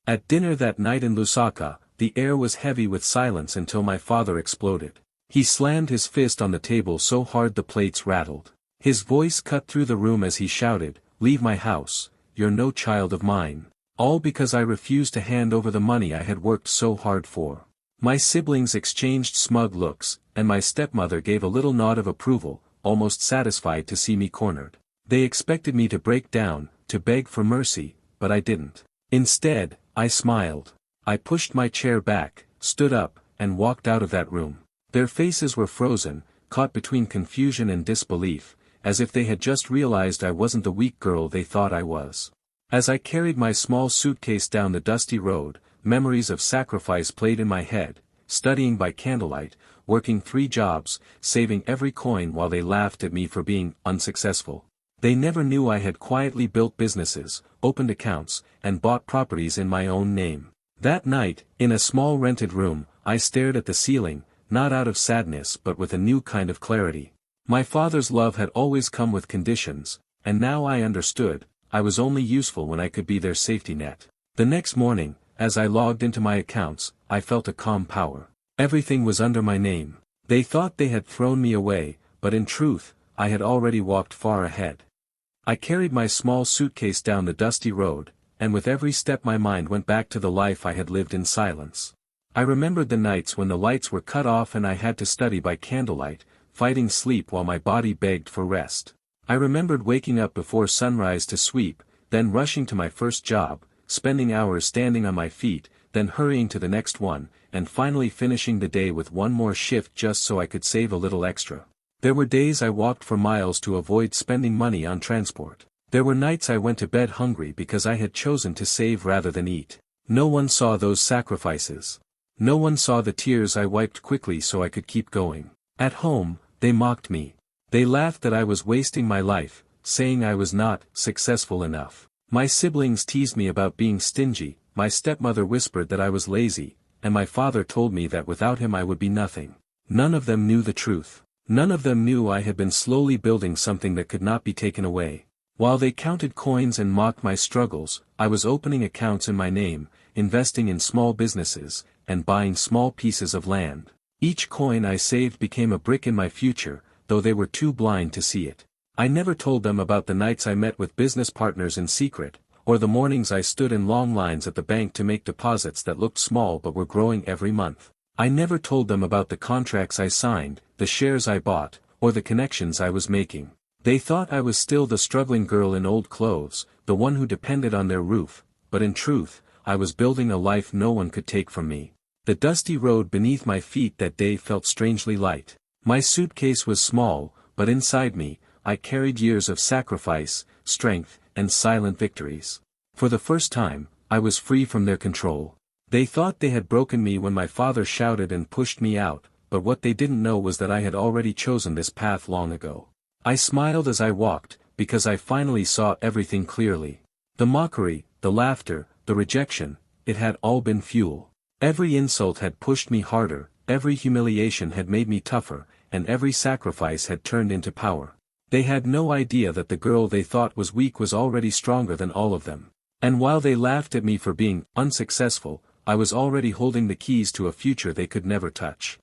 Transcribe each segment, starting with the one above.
At dinner that night in Lusaka, the air was heavy with silence until my father exploded. He slammed his fist on the table so hard the plates rattled. His voice cut through the room as he shouted, "Leave my house, you're no child of mine." All because I refused to hand over the money I had worked so hard for. My siblings exchanged smug looks, and my stepmother gave a little nod of approval, almost satisfied to see me cornered. They expected me to break down, to beg for mercy, but I didn't. Instead, I smiled. I pushed my chair back, stood up, and walked out of that room. Their faces were frozen, caught between confusion and disbelief, as if they had just realized I wasn't the weak girl they thought I was. As I carried my small suitcase down the dusty road, memories of sacrifice played in my head, studying by candlelight, working 3 jobs, saving every coin while they laughed at me for being unsuccessful. They never knew I had quietly built businesses, opened accounts, and bought properties in my own name. That night, in a small rented room, I stared at the ceiling, not out of sadness but with a new kind of clarity. My father's love had always come with conditions, and now I understood, I was only useful when I could be their safety net. The next morning, as I logged into my accounts, I felt a calm power. Everything was under my name. They thought they had thrown me away, but in truth, I had already walked far ahead. I carried my small suitcase down the dusty road, and with every step my mind went back to the life I had lived in silence. I remembered the nights when the lights were cut off and I had to study by candlelight, fighting sleep while my body begged for rest. I remembered waking up before sunrise to sweep, then rushing to my first job, spending hours standing on my feet, then hurrying to the next one, and finally finishing the day with one more shift just so I could save a little extra. There were days I walked for miles to avoid spending money on transport. There were nights I went to bed hungry because I had chosen to save rather than eat. No one saw those sacrifices. No one saw the tears I wiped quickly so I could keep going. At home, they mocked me. They laughed that I was wasting my life, saying I was not successful enough. My siblings teased me about being stingy, my stepmother whispered that I was lazy, and my father told me that without him I would be nothing. None of them knew the truth. None of them knew I had been slowly building something that could not be taken away. While they counted coins and mocked my struggles, I was opening accounts in my name, investing in small businesses, and buying small pieces of land. Each coin I saved became a brick in my future, though they were too blind to see it. I never told them about the nights I met with business partners in secret, or the mornings I stood in long lines at the bank to make deposits that looked small but were growing every month. I never told them about the contracts I signed, the shares I bought, or the connections I was making. They thought I was still the struggling girl in old clothes, the one who depended on their roof, but in truth, I was building a life no one could take from me. The dusty road beneath my feet that day felt strangely light. My suitcase was small, but inside me, I carried years of sacrifice, strength, and silent victories. For the first time, I was free from their control. They thought they had broken me when my father shouted and pushed me out, but what they didn't know was that I had already chosen this path long ago. I smiled as I walked, because I finally saw everything clearly. The mockery, the laughter, the rejection, it had all been fuel. Every insult had pushed me harder, every humiliation had made me tougher, and every sacrifice had turned into power. They had no idea that the girl they thought was weak was already stronger than all of them. And while they laughed at me for being unsuccessful, I was already holding the keys to a future they could never touch.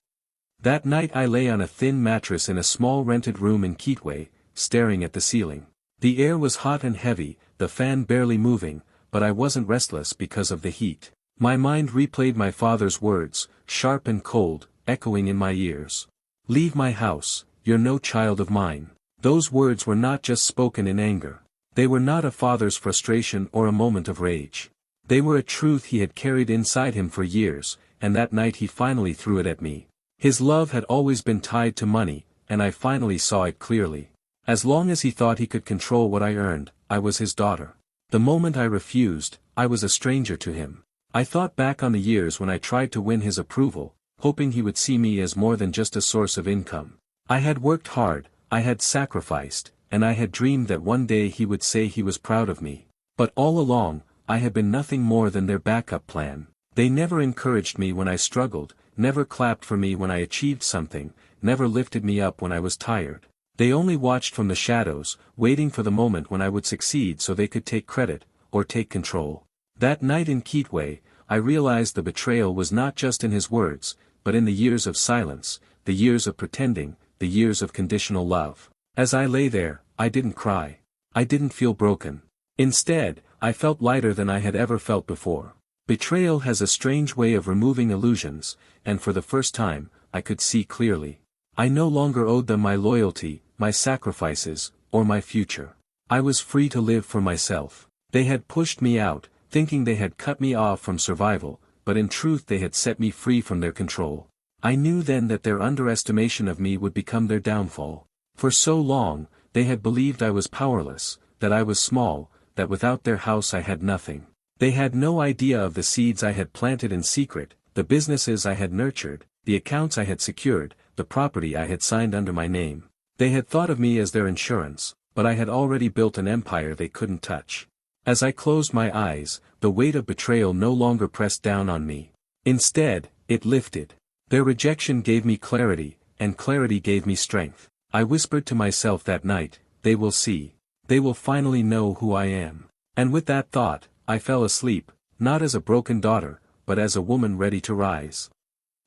That night I lay on a thin mattress in a small rented room in Kitwe, staring at the ceiling. The air was hot and heavy, the fan barely moving, but I wasn't restless because of the heat. My mind replayed my father's words, sharp and cold, echoing in my ears. "Leave my house, you're no child of mine." Those words were not just spoken in anger. They were not a father's frustration or a moment of rage. They were a truth he had carried inside him for years, and that night he finally threw it at me. His love had always been tied to money, and I finally saw it clearly. As long as he thought he could control what I earned, I was his daughter. The moment I refused, I was a stranger to him. I thought back on the years when I tried to win his approval, hoping he would see me as more than just a source of income. I had worked hard, I had sacrificed, and I had dreamed that one day he would say he was proud of me. But all along, I had been nothing more than their backup plan. They never encouraged me when I struggled, never clapped for me when I achieved something, never lifted me up when I was tired. They only watched from the shadows, waiting for the moment when I would succeed so they could take credit, or take control. That night in Kitwe, I realized the betrayal was not just in his words, but in the years of silence, the years of pretending, the years of conditional love. As I lay there, I didn't cry. I didn't feel broken. Instead, I felt lighter than I had ever felt before. Betrayal has a strange way of removing illusions, and for the first time, I could see clearly. I no longer owed them my loyalty, my sacrifices, or my future. I was free to live for myself. They had pushed me out, thinking they had cut me off from survival, but in truth they had set me free from their control. I knew then that their underestimation of me would become their downfall. For so long, they had believed I was powerless, that I was small, that without their house I had nothing. They had no idea of the seeds I had planted in secret, the businesses I had nurtured, the accounts I had secured, the property I had signed under my name. They had thought of me as their insurance, but I had already built an empire they couldn't touch. As I closed my eyes, the weight of betrayal no longer pressed down on me. Instead, it lifted. Their rejection gave me clarity, and clarity gave me strength. I whispered to myself that night, they will see. They will finally know who I am. And with that thought, I fell asleep, not as a broken daughter, but as a woman ready to rise.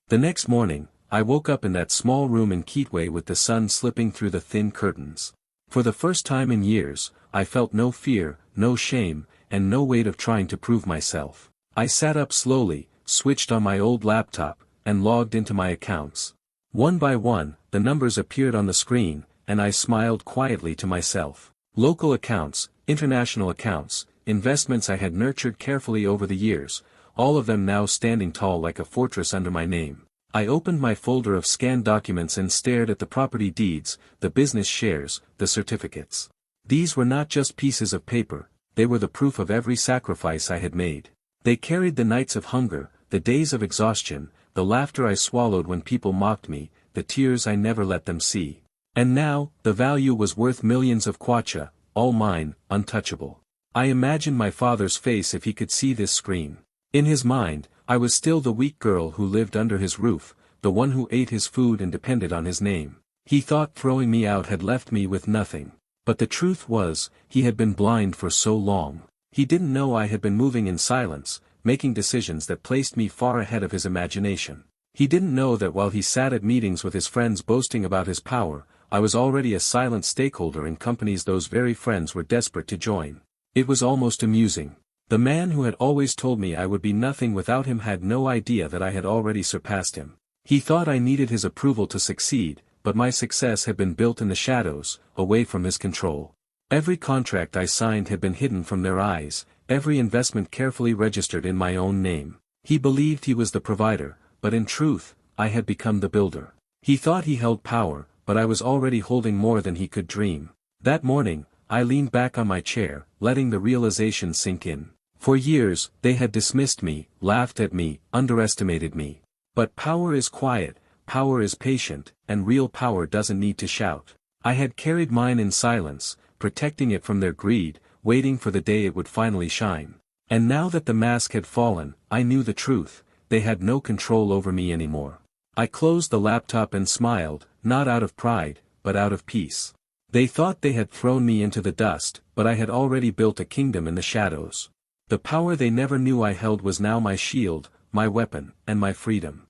The next morning, I woke up in that small room in Kitwe with the sun slipping through the thin curtains. For the first time in years, I felt no fear, no shame, and no weight of trying to prove myself. I sat up slowly, switched on my old laptop, and logged into my accounts. One by one, the numbers appeared on the screen, and I smiled quietly to myself. Local accounts, international accounts, investments I had nurtured carefully over the years, all of them now standing tall like a fortress under my name. I opened my folder of scanned documents and stared at the property deeds, the business shares, the certificates. These were not just pieces of paper, they were the proof of every sacrifice I had made. They carried the nights of hunger, the days of exhaustion, the laughter I swallowed when people mocked me, the tears I never let them see. And now, the value was worth millions of kwacha, all mine, untouchable. I imagined my father's face if he could see this screen. In his mind, I was still the weak girl who lived under his roof, the one who ate his food and depended on his name. He thought throwing me out had left me with nothing. But the truth was, he had been blind for so long. He didn't know I had been moving in silence, making decisions that placed me far ahead of his imagination. He didn't know that while he sat at meetings with his friends boasting about his power, I was already a silent stakeholder in companies those very friends were desperate to join. It was almost amusing. The man who had always told me I would be nothing without him had no idea that I had already surpassed him. He thought I needed his approval to succeed, but my success had been built in the shadows, away from his control. Every contract I signed had been hidden from their eyes, every investment carefully registered in my own name. He believed he was the provider, but in truth, I had become the builder. He thought he held power, but I was already holding more than he could dream. That morning, I leaned back on my chair, letting the realization sink in. For years, they had dismissed me, laughed at me, underestimated me. But power is quiet, power is patient, and real power doesn't need to shout. I had carried mine in silence, protecting it from their greed, waiting for the day it would finally shine. And now that the mask had fallen, I knew the truth, they had no control over me anymore. I closed the laptop and smiled, not out of pride, but out of peace. They thought they had thrown me into the dust, but I had already built a kingdom in the shadows. The power they never knew I held was now my shield, my weapon, and my freedom.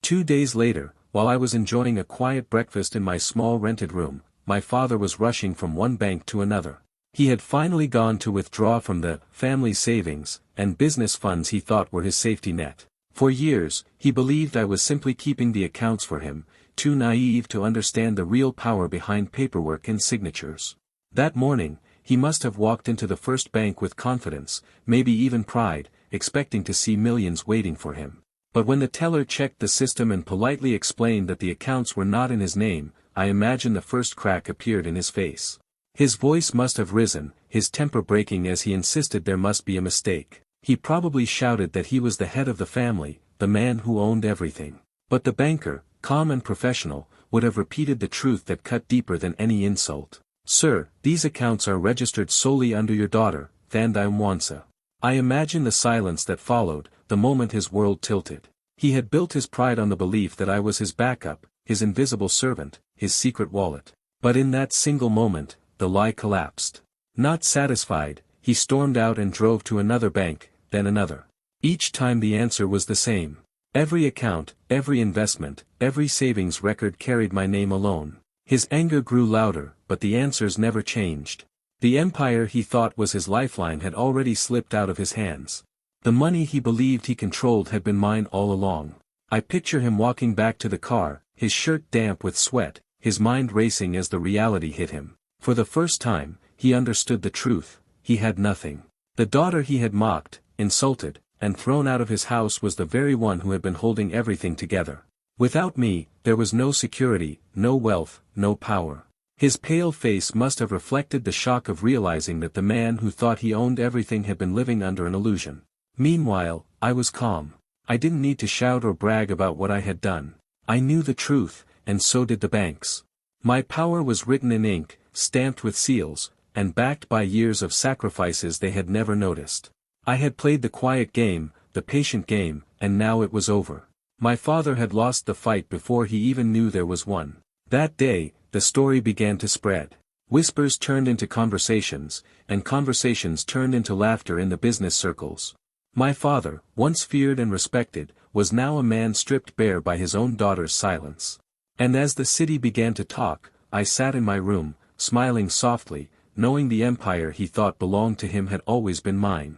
2 days later, while I was enjoying a quiet breakfast in my small rented room, my father was rushing from one bank to another. He had finally gone to withdraw from the family savings and business funds he thought were his safety net. For years, he believed I was simply keeping the accounts for him, too naive to understand the real power behind paperwork and signatures. That morning, he must have walked into the first bank with confidence, maybe even pride, expecting to see millions waiting for him. But when the teller checked the system and politely explained that the accounts were not in his name, I imagine the first crack appeared in his face. His voice must have risen, his temper breaking as he insisted there must be a mistake. He probably shouted that he was the head of the family, the man who owned everything. But the banker, calm and professional, would have repeated the truth that cut deeper than any insult. "Sir, these accounts are registered solely under your daughter, Thandai Mwansa." I imagine the silence that followed, the moment his world tilted. He had built his pride on the belief that I was his backup, his invisible servant, his secret wallet. But in that single moment, the lie collapsed. Not satisfied, he stormed out and drove to another bank, then another. Each time the answer was the same. Every account, every investment, every savings record carried my name alone. His anger grew louder, but the answers never changed. The empire he thought was his lifeline had already slipped out of his hands. The money he believed he controlled had been mine all along. I picture him walking back to the car, his shirt damp with sweat, his mind racing as the reality hit him. For the first time, he understood the truth: he had nothing. The daughter he had mocked, insulted, and thrown out of his house was the very one who had been holding everything together. Without me, there was no security, no wealth, no power. His pale face must have reflected the shock of realizing that the man who thought he owned everything had been living under an illusion. Meanwhile, I was calm. I didn't need to shout or brag about what I had done. I knew the truth, and so did the banks. My power was written in ink, stamped with seals, and backed by years of sacrifices they had never noticed. I had played the quiet game, the patient game, and now it was over. My father had lost the fight before he even knew there was one. That day, the story began to spread. Whispers turned into conversations, and conversations turned into laughter in the business circles. My father, once feared and respected, was now a man stripped bare by his own daughter's silence. And as the city began to talk, I sat in my room, smiling softly, knowing the empire he thought belonged to him had always been mine.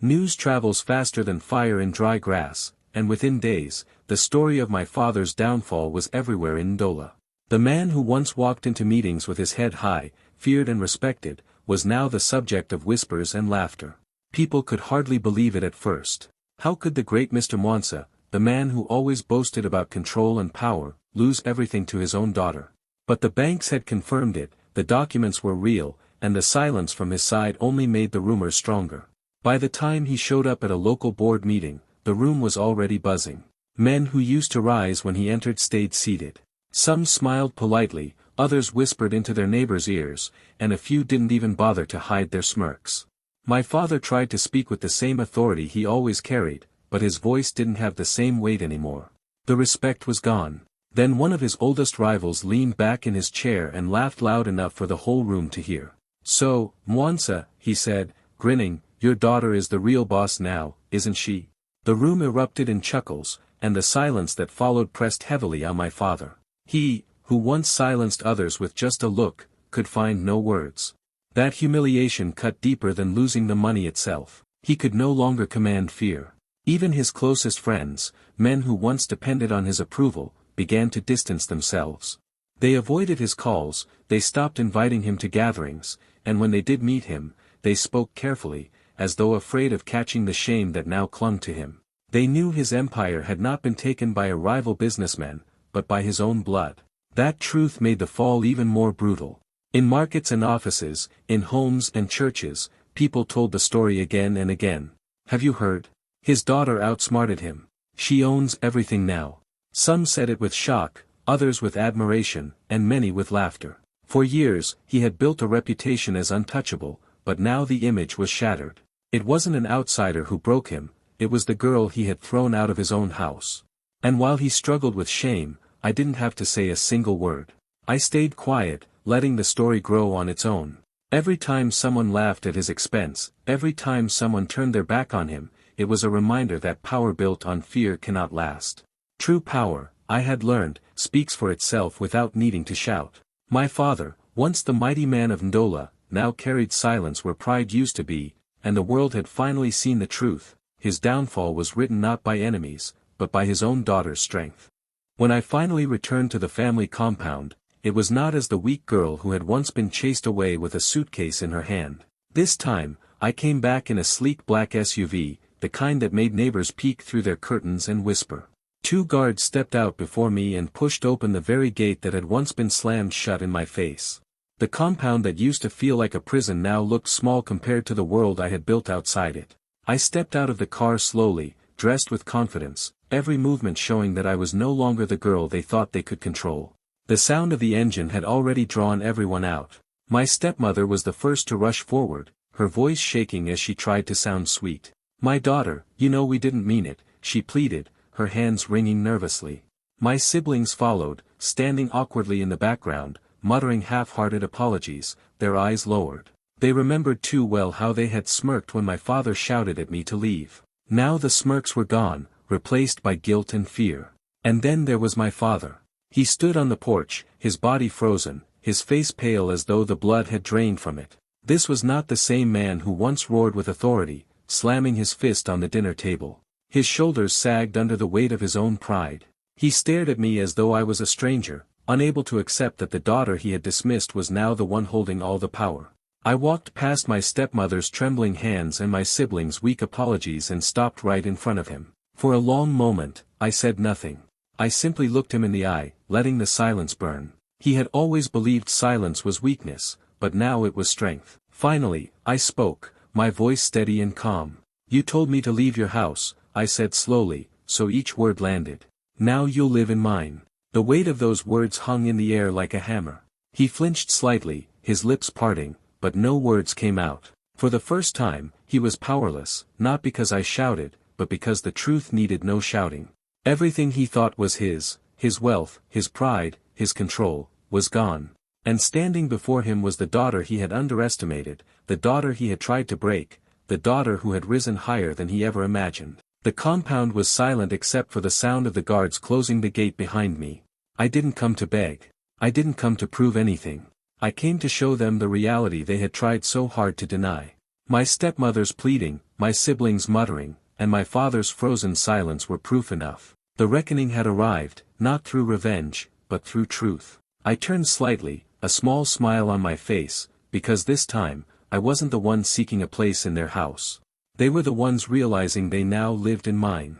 News travels faster than fire in dry grass, and within days, the story of my father's downfall was everywhere in Ndola. The man who once walked into meetings with his head high, feared and respected, was now the subject of whispers and laughter. People could hardly believe it at first. How could the great Mr. Mwansa, the man who always boasted about control and power, lose everything to his own daughter? But the banks had confirmed it, the documents were real, and the silence from his side only made the rumors stronger. By the time he showed up at a local board meeting, the room was already buzzing. Men who used to rise when he entered stayed seated. Some smiled politely, others whispered into their neighbors' ears, and a few didn't even bother to hide their smirks. My father tried to speak with the same authority he always carried, but his voice didn't have the same weight anymore. The respect was gone. Then one of his oldest rivals leaned back in his chair and laughed loud enough for the whole room to hear. "So, Mwansa," he said, grinning, "your daughter is the real boss now, isn't she?" The room erupted in chuckles, and the silence that followed pressed heavily on my father. He, who once silenced others with just a look, could find no words. That humiliation cut deeper than losing the money itself. He could no longer command fear. Even his closest friends, men who once depended on his approval, began to distance themselves. They avoided his calls, they stopped inviting him to gatherings, and when they did meet him, they spoke carefully, as though afraid of catching the shame that now clung to him. They knew his empire had not been taken by a rival businessman, but by his own blood. That truth made the fall even more brutal. In markets and offices, in homes and churches, people told the story again and again. "Have you heard? His daughter outsmarted him. She owns everything now." Some said it with shock, others with admiration, and many with laughter. For years, he had built a reputation as untouchable, but now the image was shattered. It wasn't an outsider who broke him, it was the girl he had thrown out of his own house. And while he struggled with shame, I didn't have to say a single word. I stayed quiet, letting the story grow on its own. Every time someone laughed at his expense, every time someone turned their back on him, it was a reminder that power built on fear cannot last. True power, I had learned, speaks for itself without needing to shout. My father, once the mighty man of Ndola, now carried silence where pride used to be, and the world had finally seen the truth. His downfall was written not by enemies, but by his own daughter's strength. When I finally returned to the family compound, it was not as the weak girl who had once been chased away with a suitcase in her hand. This time, I came back in a sleek black SUV, the kind that made neighbors peek through their curtains and whisper. 2 guards stepped out before me and pushed open the very gate that had once been slammed shut in my face. The compound that used to feel like a prison now looked small compared to the world I had built outside it. I stepped out of the car slowly, dressed with confidence, every movement showing that I was no longer the girl they thought they could control. The sound of the engine had already drawn everyone out. My stepmother was the first to rush forward, her voice shaking as she tried to sound sweet. "My daughter, you know we didn't mean it," she pleaded, her hands wringing nervously. My siblings followed, standing awkwardly in the background, muttering half-hearted apologies, their eyes lowered. They remembered too well how they had smirked when my father shouted at me to leave. Now the smirks were gone, replaced by guilt and fear. And then there was my father. He stood on the porch, his body frozen, his face pale as though the blood had drained from it. This was not the same man who once roared with authority, slamming his fist on the dinner table. His shoulders sagged under the weight of his own pride. He stared at me as though I was a stranger, unable to accept that the daughter he had dismissed was now the one holding all the power. I walked past my stepmother's trembling hands and my siblings' weak apologies and stopped right in front of him. For a long moment, I said nothing. I simply looked him in the eye, letting the silence burn. He had always believed silence was weakness, but now it was strength. Finally, I spoke, my voice steady and calm. "You told me to leave your house," I said slowly, so each word landed. "Now you'll live in mine." The weight of those words hung in the air like a hammer. He flinched slightly, his lips parting, but no words came out. For the first time, he was powerless, not because I shouted, but because the truth needed no shouting. Everything he thought was his wealth, his pride, his control, was gone. And standing before him was the daughter he had underestimated, the daughter he had tried to break, the daughter who had risen higher than he ever imagined. The compound was silent except for the sound of the guards closing the gate behind me. I didn't come to beg. I didn't come to prove anything. I came to show them the reality they had tried so hard to deny. My stepmother's pleading, my siblings' muttering, and my father's frozen silence were proof enough. The reckoning had arrived, not through revenge, but through truth. I turned slightly, a small smile on my face, because this time, I wasn't the one seeking a place in their house. They were the ones realizing they now lived in mine.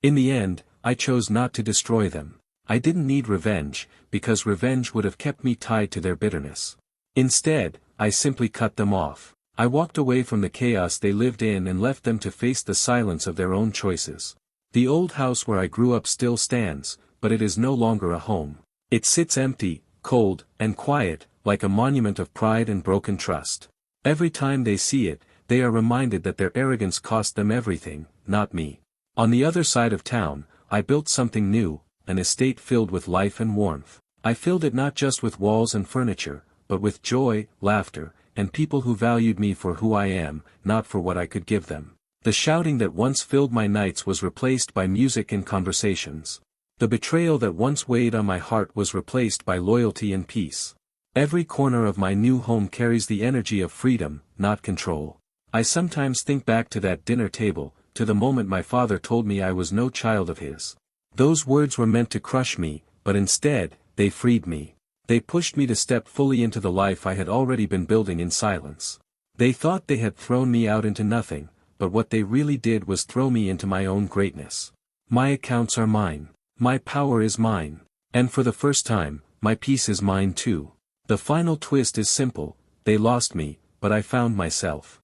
In the end, I chose not to destroy them. I didn't need revenge, because revenge would have kept me tied to their bitterness. Instead, I simply cut them off. I walked away from the chaos they lived in and left them to face the silence of their own choices. The old house where I grew up still stands, but it is no longer a home. It sits empty, cold, and quiet, like a monument of pride and broken trust. Every time they see it, they are reminded that their arrogance cost them everything, not me. On the other side of town, I built something new, an estate filled with life and warmth. I filled it not just with walls and furniture, but with joy, laughter, and people who valued me for who I am, not for what I could give them. The shouting that once filled my nights was replaced by music and conversations. The betrayal that once weighed on my heart was replaced by loyalty and peace. Every corner of my new home carries the energy of freedom, not control. I sometimes think back to that dinner table, to the moment my father told me I was no child of his. Those words were meant to crush me, but instead, they freed me. They pushed me to step fully into the life I had already been building in silence. They thought they had thrown me out into nothing, but what they really did was throw me into my own greatness. My accounts are mine. My power is mine. And for the first time, my peace is mine too. The final twist is simple: they lost me, but I found myself.